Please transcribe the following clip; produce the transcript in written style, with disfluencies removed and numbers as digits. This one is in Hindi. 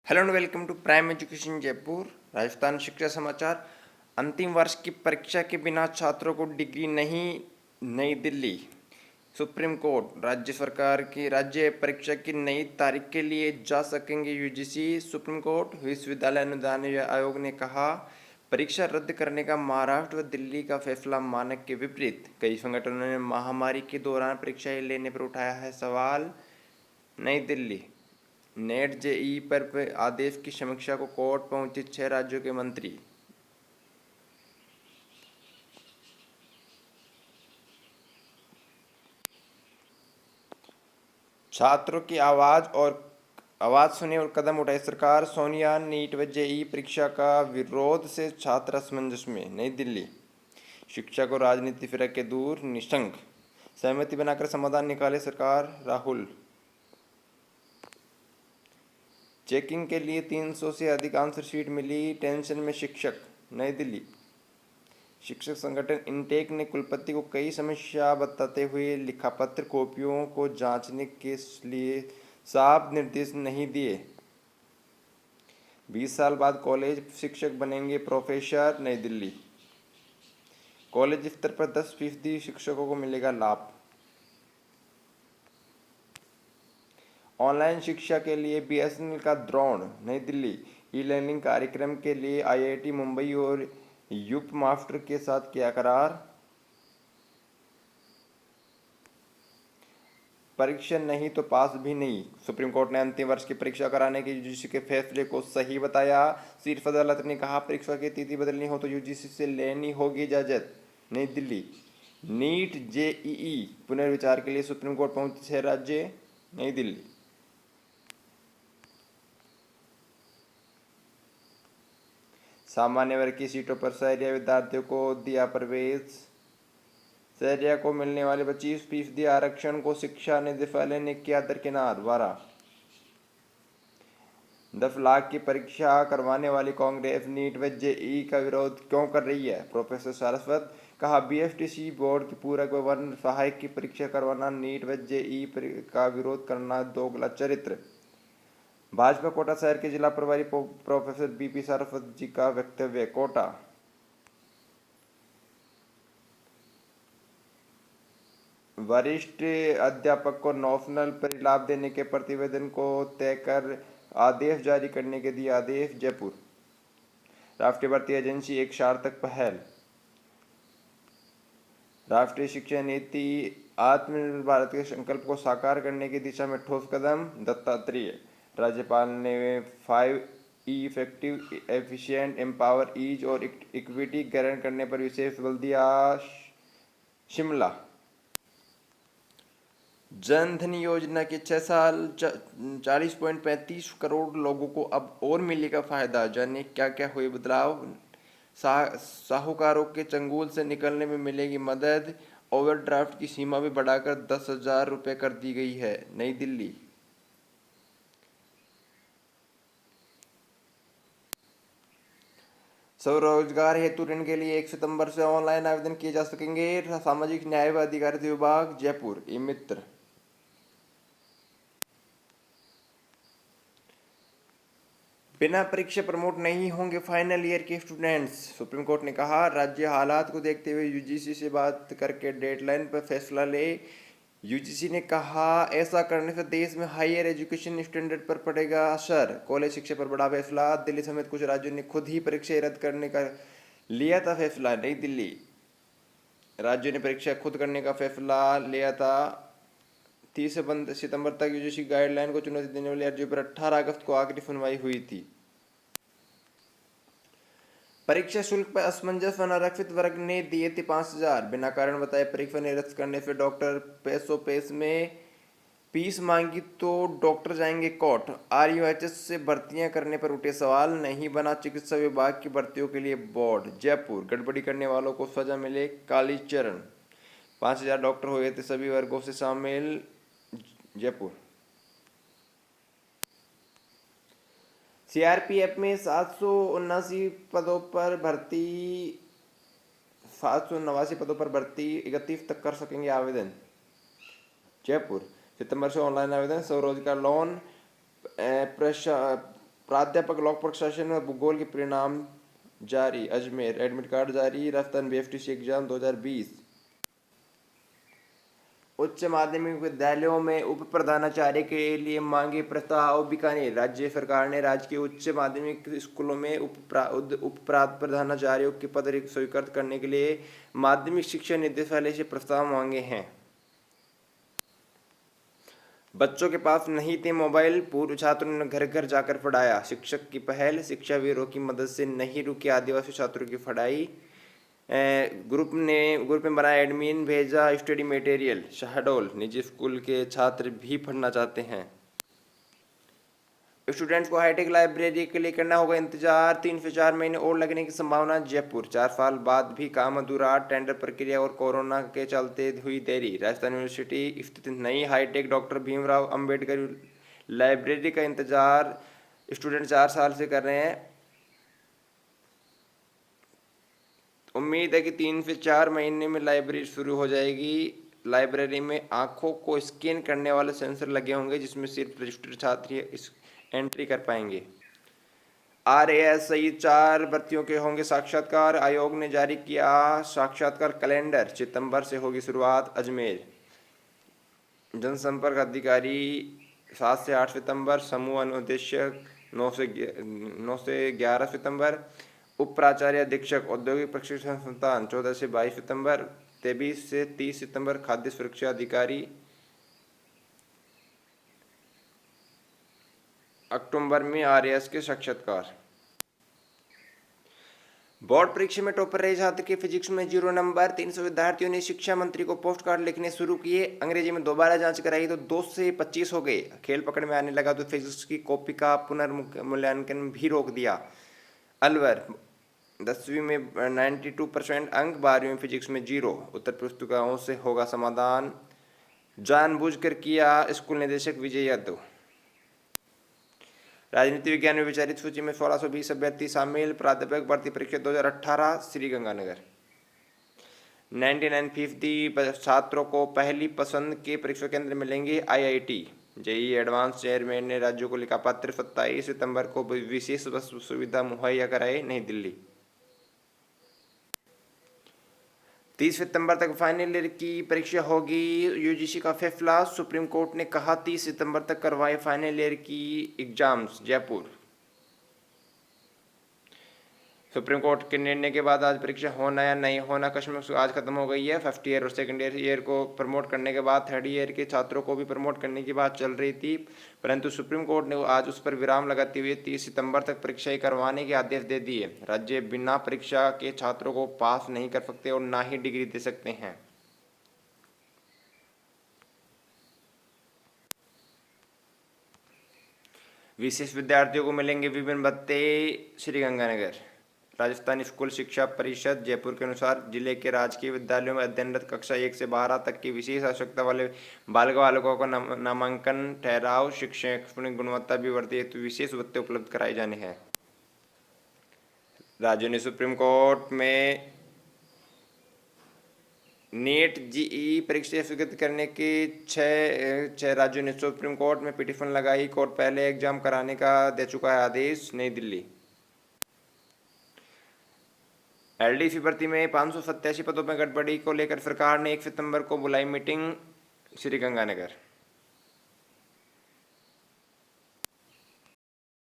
Hello and welcome to prime education Jaipur. Rajasthan शिक्षा समाचार। अंतिम वर्ष की परीक्षा के बिना छात्रों को डिग्री नहीं। नई दिल्ली। Supreme court. राज्य सरकार की राज्य परीक्षा की नई तारीख के लिए जा सकेंगे यूजीसी। Supreme court. विश्वविद्यालय अनुदान आयोग ने कहा परीक्षा रद्द करने का महाराष्ट्र व दिल्ली का फैसला मानक के विपरीत। कई संगठनों ने महामारी के दौरान परीक्षाएं लेने पर उठाया है सवाल। नई दिल्ली। नेट जेईई पर आदेश की समीक्षा को कोर्ट पहुंचे 6 राज्यों के मंत्री। छात्रों की आवाज सुने और कदम उठाए सरकार। सोनिया। नीट व जेईई परीक्षा का विरोध से छात्र असमंजस में। नई दिल्ली। शिक्षा को राजनीति फिर के दूर। निशंक। सहमति बनाकर समाधान निकाले सरकार। राहुल। चेकिंग के लिए 300 से अधिक आंसर शीट मिली, टेंशन में शिक्षक। नई दिल्ली। शिक्षक संगठन इनटेक ने कुलपति को कई समस्या बताते हुए लिखा पत्र। कॉपियों को जांचने के लिए साफ निर्देश नहीं दिए। 20 साल बाद कॉलेज शिक्षक बनेंगे प्रोफेसर। नई दिल्ली। कॉलेज स्तर पर 10% शिक्षकों को मिलेगा लाभ। ऑनलाइन शिक्षा के लिए बीएसएनएल का ड्रोन। नई दिल्ली। ई लर्निंग कार्यक्रम के लिए आईआईटी मुंबई और यूप मास्टर के साथ किया करार। परीक्षा नहीं तो पास भी नहीं। सुप्रीम कोर्ट ने अंतिम वर्ष की परीक्षा कराने के यूजीसी के फैसले को सही बताया। शीर्ष अदालत ने कहा परीक्षा की तिथि बदलनी हो तो यूजीसी से लेनी होगी इजाजत। नई दिल्ली। नीट जेईई पुनर्विचार के लिए सुप्रीम कोर्ट पहुंचे 6 राज्य। नई दिल्ली। सामान्य वर्ग की सीटों पर सहरिया विद्यार्थियों को दिया प्रवेश। सहरिया को मिलने वाले 25% आरक्षण को शिक्षा निदेशालय ने किया दरकिनार। 10 लाख की परीक्षा करवाने वाली कांग्रेस नीट व जेईई का विरोध क्यों कर रही है। प्रोफेसर सारस्वत। कहा बीएफटीसी बोर्ड की पूरक व वर्ण सहायक की परीक्षा करवाना, नीट व जेईई का विरोध करना दोगला चरित्र। भाजपा कोटा शहर के जिला प्रभारी प्रोफेसर बीपी सारस्वत जी का वक्तव्य। कोटा। वरिष्ठ अध्यापक को नॉमिनल परिलाभ देने के प्रतिवेदन को तय कर आदेश जारी करने के दिए आदेश। जयपुर। राष्ट्रीय भर्ती एजेंसी एक सार्थक पहल। राष्ट्रीय शिक्षा नीति आत्मनिर्भर भारत के संकल्प को साकार करने की दिशा में ठोस कदम। दत्तात्रेय। राज्यपाल ने 5E effective, efficient, empower, ease और इक्विटी ग्रहण करने पर विशेष बल दिया। शिमला। जन धन योजना के 6 साल 40.35 करोड़ लोगों को अब और मिलेगा फायदा। जानिए क्या क्या हुए बदलाव। साहूकारों के चंगुल से निकलने में मिलेगी मदद। ओवरड्राफ्ट की सीमा भी बढ़ाकर 10,000 रुपये कर दी गई है। नई दिल्ली। स्वरोजगार हेतु ऋण के लिए 1 सितंबर से ऑनलाइन आवेदन किए जा सकेंगे। सामाजिक न्याय व अधिकारिता विभाग। जयपुर। ई मित्र। बिना परीक्षा प्रमोट नहीं होंगे फाइनल ईयर के स्टूडेंट्स। सुप्रीम कोर्ट ने कहा राज्य हालात को देखते हुए यूजीसी से बात करके डेडलाइन पर फैसला ले। यूजीसी ने कहा ऐसा करने से देश में हायर एजुकेशन स्टैंडर्ड पर पड़ेगा असर। कॉलेज शिक्षा पर बड़ा फैसला। दिल्ली समेत कुछ राज्यों ने खुद ही परीक्षाएं रद्द करने का लिया था फैसला। नई दिल्ली। राज्यों ने परीक्षा खुद करने का फैसला लिया था। 30 सितंबर तक यूजीसी गाइडलाइन को चुनौती देने वाली अर्जियों पर 18 अगस्त को आखिरी सुनवाई हुई थी। परीक्षा शुल्क पर असमंजस अनारक्षित वर्ग ने दिए थे 5,000। बिना कारण बताए परीक्षा निरस्त करने से डॉक्टर पेश में फीस मांगी तो डॉक्टर जाएंगे कोर्ट। आरयूएचएस से भर्तियां करने पर उठे सवाल। नहीं बना चिकित्सा विभाग की भर्तियों के लिए बोर्ड। जयपुर। गड़बड़ी करने वालों को सजा मिले। कालीचरण। 5,000 डॉक्टर हुए थे सभी वर्गों से शामिल। जयपुर। सीआरपीएफ में 779 पदों पर भर्ती 31 तक कर सकेंगे आवेदन। जयपुर। सितंबर से ऑनलाइन आवेदन। स्वरोजगार लोन प्राध्यापक लोक प्रशासन व भूगोल के परिणाम जारी। अजमेर एडमिट कार्ड जारी। राजस्थान बीएफटीसी एग्जाम 2020। उच्च माध्यमिक विद्यालयों में उप प्रधानाचार्य के लिए मांगे प्रस्ताव। बीकानेर राज्य सरकार ने राज्य के उच्च माध्यमिक स्कूलों में उप प्रधानाचार्यों के पद स्वीकृत करने के लिए माध्यमिक शिक्षा निदेशालय से प्रस्ताव मांगे हैं। बच्चों के पास नहीं थे मोबाइल, पूर्व छात्रों ने घर घर जाकर पढ़ाया। शिक्षक की पहल, शिक्षावीरों की मदद से नहीं रुकी आदिवासी छात्रों की पढ़ाई। ग्रुप में बनाया एडमिन, भेजा स्टडी मटेरियल। शहडोल निजी स्कूल के छात्र भी पढ़ना चाहते हैं। स्टूडेंट्स को हाईटेक लाइब्रेरी के लिए करना होगा इंतजार, 3 से 4 महीने और लगने की संभावना। जयपुर 4 साल बाद भी काम अधूरा, टेंडर प्रक्रिया और कोरोना के चलते हुई देरी। राजस्थान यूनिवर्सिटी स्थित नई high tech doctor Bhimrao Ambedkar library का इंतजार स्टूडेंट 4 साल से कर रहे हैं। उम्मीद है कि 3 से 4 महीने में लाइब्रेरी शुरू हो जाएगी। लाइब्रेरी में आंखों को स्कैन करने वाले सेंसर लगे होंगे, जिसमें सिर्फ रजिस्टर्ड छात्र एंट्री कर पाएंगे। RAS सहित 4 भर्तियों के होंगे साक्षात्कार। आयोग ने जारी किया साक्षात्कार कैलेंडर, सितंबर से होगी शुरुआत। अजमेर जनसंपर्क अधिकारी 7 से 8 सितंबर, समूह अनुदेशक 9 से 11 सितंबर, उप प्राचार्य अधीक्षक औद्योगिक प्रशिक्षण संस्थान 14 से 22 सितंबर, 23 से 30 सितंबर खाद्य सुरक्षा अधिकारी। अक्टूबर में RAS के साक्षात्कार। बोर्ड परीक्षा में टॉपर रहे छात्र के फिजिक्स में 0 नंबर। 300 विद्यार्थियों ने शिक्षा मंत्री को पोस्ट कार्ड लिखने शुरू किए। अंग्रेजी में दोबारा जांच कराई तो 2 से 25 हो गए। खेल पकड़ में आने लगा तो फिजिक्स की कॉपी का पुनर्मूल्यांकन भी रोक दिया। अलवर 10वीं में 92% अंक, 12वीं में फिजिक्स में 0। उत्तर पुस्तिकाओं से होगा समाधान, जानबूझकर किया स्कूल निदेशक विजय यादव। राजनीति विज्ञान में विचारित सूची में 1620 अभ्यर्थी शामिल। प्राध्यापक भर्ती परीक्षा 2018 श्रीगंगानगर। 99% छात्रों को पहली पसंद के परीक्षा केंद्र मिलेंगे। IIT JEE एडवांस चेयरमैन ने राज्यों को लिखा पत्र। 27 सितंबर को विशेष बस सुविधा मुहैया कराए नई दिल्ली। 30 सितंबर तक फाइनल ईयर की परीक्षा होगी। UGC का फैसला, सुप्रीम कोर्ट ने कहा 30 सितंबर तक करवाए फाइनल ईयर की एग्जाम्स। जयपुर सुप्रीम कोर्ट के निर्णय के बाद आज परीक्षा होना या नहीं होना कश्मकश आज खत्म हो गई है। फर्स्ट ईयर और सेकंड ईयर को प्रमोट करने के बाद थर्ड ईयर के छात्रों को भी प्रमोट करने की बात चल रही थी, परंतु सुप्रीम कोर्ट ने आज उस पर विराम लगाते हुए 30 सितंबर तक परीक्षाएं करवाने के आदेश दे दिए। राज्य बिना परीक्षा के छात्रों को पास नहीं कर सकते और ना ही डिग्री दे सकते हैं। विशेष विद्यार्थियों को मिलेंगे विभिन्न भत्ते। श्रीगंगानगर राजस्थान स्कूल शिक्षा परिषद जयपुर के अनुसार जिले के राजकीय विद्यालयों में अध्ययनरत कक्षा 1 से 12 तक की विशेष आवश्यकता वाले बालक बालिकाओं का नामांकन ठहराव शैक्षणिक गुणवत्ता भी बढ़ती हेतु विशेष भत्ते उपलब्ध कराए जाने हैं। राज्यों ने सुप्रीम कोर्ट में नीट JEE परीक्षा स्थगित करने के 6 राज्यों ने सुप्रीम कोर्ट में पिटीशन लगाई। कोर्ट पहले एग्जाम कराने का दे चुका है आदेश। नई दिल्ली LDC भर्ती में 587 पदों में गड़बड़ी को लेकर सरकार ने 1 सितंबर को बुलाई मीटिंग। श्रीगंगानगर